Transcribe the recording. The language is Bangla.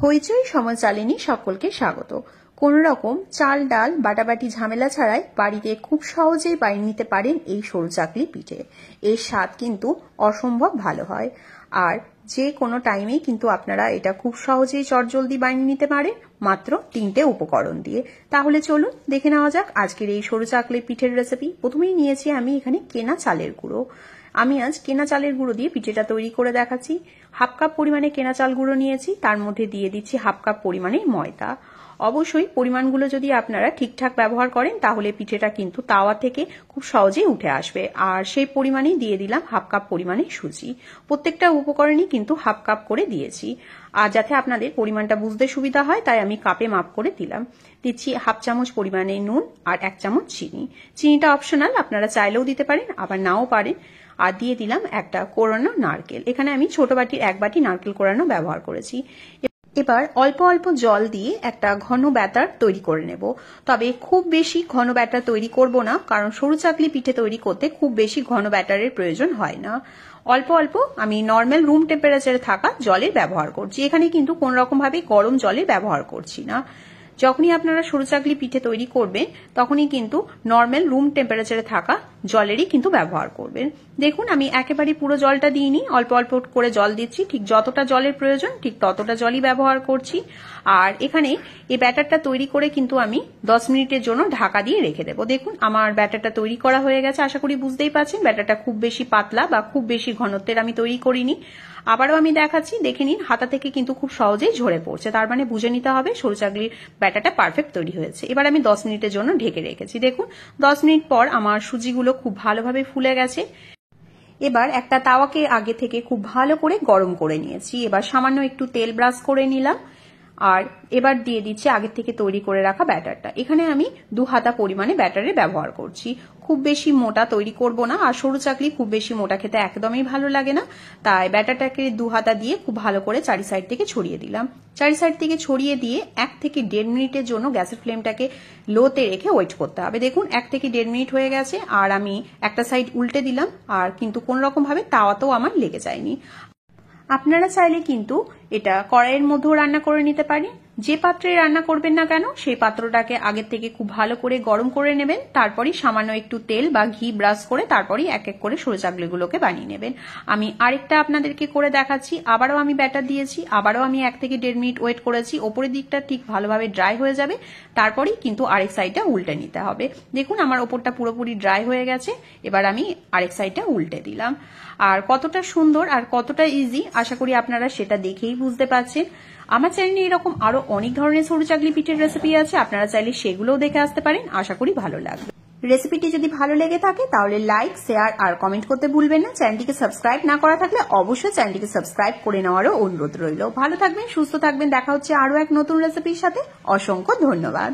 হইচই সমচালিনী সকলকে স্বাগত। কোন রকম চাল ডাল বাটাবাটি ঝামেলা ছাড়াই বাড়িতে খুব সহজেই বানিয়ে নিতে পারেন এই সরু চাকলি পিঠে। এর স্বাদ কিন্তু অসম্ভব ভালো হয়, আর যে কোনো টাইমেই কিন্তু আপনারা এটা খুব সহজেই চটজলদি বানিয়ে নিতে পারেন মাত্র 3টে উপকরণ দিয়ে। তাহলে চলুন দেখে নেওয়া যাক আজকের এই সরু চাকলি পিঠের রেসিপি। প্রথমেই নিয়েছি আমি এখানে কেনা চালের গুঁড়ো। আমি আজ কেনা চালের গুঁড়ো দিয়ে পিঠেটা তৈরি করে দেখাচ্ছি। হাফ কাপ পরিমাণে কেনা চাল গুঁড়ো নিয়েছি, তার মধ্যে দিয়ে দিচ্ছি হাফ কাপ পরিমাণে ময়দা। অবশ্যই পরিমাণগুলো যদি আপনারা ঠিকঠাক ব্যবহার করেন তাহলে পিঠেটা কিন্তু তাওয়া থেকে খুব সহজেই উঠে আসবে। আর সেই পরিমাণেই দিয়ে দিলাম হাফ কাপ পরিমাণে সুজি। প্রত্যেকটা উপকরণই কিন্তু হাফ কাপ করে দিয়েছি, আর যাতে আপনাদের পরিমাণটা বুঝতে সুবিধা হয় তাই আমি কাপে মাপ করে দিলাম। দিচ্ছি হাফ চামচ পরিমাণে নুন আর 1 চামচ চিনি। চিনিটা অপশনাল, আপনারা চাইলেও দিতে পারেন আবার নাও পারেন। আর দিয়ে দিলাম একটা কোরানো নারকেল। এখানে আমি ছোট বাটির 1 বাটি নারকেল কোরানো ব্যবহার করেছি। এবার অল্প অল্প জল দিয়ে একটা ঘন ব্যাটার তৈরি করে নেব। তবে খুব বেশি ঘন ব্যাটার তৈরি করব না, কারণ সরু চাকলি পিঠে তৈরি করতে খুব বেশি ঘন ব্যাটারের প্রয়োজন হয় না। অল্প অল্প আমি নর্মাল রুম টেম্পারেচারে থাকা জলের ব্যবহার করছি। এখানে কিন্তু কোন রকম ভাবে গরম জলের ব্যবহার করছি না। যখনই আপনারা সরু চাকলি পিঠে তৈরি করবেন তখনই কিন্তু নর্মাল রুম টেম্পারেচারে থাকা জলেরই কিন্তু ব্যবহার করবেন। দেখুন আমি একেবারে পুরো জলটা দিইনি, অল্প অল্প করে জল দিচ্ছি। ঠিক যতটা জলের প্রয়োজন ঠিক ততটা জলই ব্যবহার করছি। আর এখানে এই ব্যাটারটা তৈরি করে কিন্তু আমি 10 মিনিটের জন্য ঢাকা দিয়ে রেখে দেবো। দেখুন আমার ব্যাটারটা তৈরি করা হয়ে গেছে, আশা করি বুঝতেই পারছেন ব্যাটারটা খুব বেশি পাতলা বা খুব বেশি ঘনত্বের আমি তৈরি করিনি। আবারও আমি দেখাচ্ছি, দেখে নিন হাতা থেকে কিন্তু খুব সহজেই ঝরে পড়ছে, তার মানে বুঝে নিতে হবে সরু চাকলির ব্যাটারটা পারফেক্ট তৈরি হয়েছে। এবার আমি 10 মিনিটের জন্য ঢেকে রেখেছি। দেখুন 10 মিনিট পর আমার সুজিগুলো খুব ভালোভাবে ফুলে গেছে। এবার একটা তাওয়াকে আগে থেকে খুব ভালো করে গরম করে নিয়েছি। এবার সামান্য একটু তেল ব্রাশ করে নিলাম, আর এবার দিয়ে দিচ্ছি আগে থেকে তৈরি করে রাখা ব্যাটারটা। এখানে আমি 2 হাতা পরিমাণে ব্যাটারের ব্যবহার করছি। খুব বেশি মোটা তৈরি করব না, আর সরু চাকলি খুব বেশি মোটা খেতে একদমই ভালো লাগে না। তাই ব্যাটারটাকে 2 হাতা দিয়ে খুব ভালো করে চারি সাইড থেকে ছড়িয়ে দিলাম। চারি সাইড থেকে ছড়িয়ে দিয়ে 1 থেকে 1.5 মিনিটের জন্য গ্যাসের ফ্লেমটাকে লোতে রেখে ওয়েট করতে হবে। দেখুন 1 থেকে 1.5 মিনিট হয়ে গেছে, আর আমি একটা সাইড উল্টে দিলাম, আর কিন্তু কোন রকম ভাবে তাওয়াতেও আমার লেগে যায়নি। আপনারা চাইলে কিন্তু এটা কড়াইয়ের মধ্যেও রান্না করে নিতে পারেন। যে পাত্রে রান্না করবেন না কেন সেই পাত্রটাকে আগের থেকে খুব ভালো করে গরম করে নেবেন, তারপরই সামান্য একটু তেল বা ঘি ব্রাশ করে তারপরই এক এক করে সরু চাকলিগুলোকে বানিয়ে নেবেন। আমি আরেকটা আপনাদেরকে করে দেখাচ্ছি। আবারও আমি ব্যাটার দিয়েছি, আবারও আমি 1 থেকে 1.5 মিনিট ওয়েট করেছি। ওপরের দিকটা ঠিক ভালোভাবে ড্রাই হয়ে যাবে, তারপরেই কিন্তু আরেক সাইডটা উল্টে নিতে হবে। দেখুন আমার ওপরটা পুরোপুরি ড্রাই হয়ে গেছে। এবার আমি আরেক সাইডটা উল্টে দিলাম। আর কতটা সুন্দর আর কতটা ইজি আশা করি আপনারা সেটা দেখেই বুঝতে পারছেন। আমার চ্যানেলে এরকম আরো অনেক ধরনের সরু চাকলি পিঠের রেসিপি আছে, আপনারা চাইলে সেগুলোও দেখে আসতে পারেন। আশা করি ভালো লাগবে। রেসিপিটি যদি ভালো লেগে থাকে তাহলে লাইক, শেয়ার আর কমেন্ট করতে ভুলবেন না। চ্যানেলটিকে সাবস্ক্রাইব না করা থাকলে অবশ্যই চ্যানেলটিকে সাবস্ক্রাইব করে নেওয়ারও অনুরোধ রইল। ভালো থাকবেন, সুস্থ থাকবেন, দেখা হচ্ছে আরো এক নতুন রেসিপির সাথে। অসংখ্য ধন্যবাদ।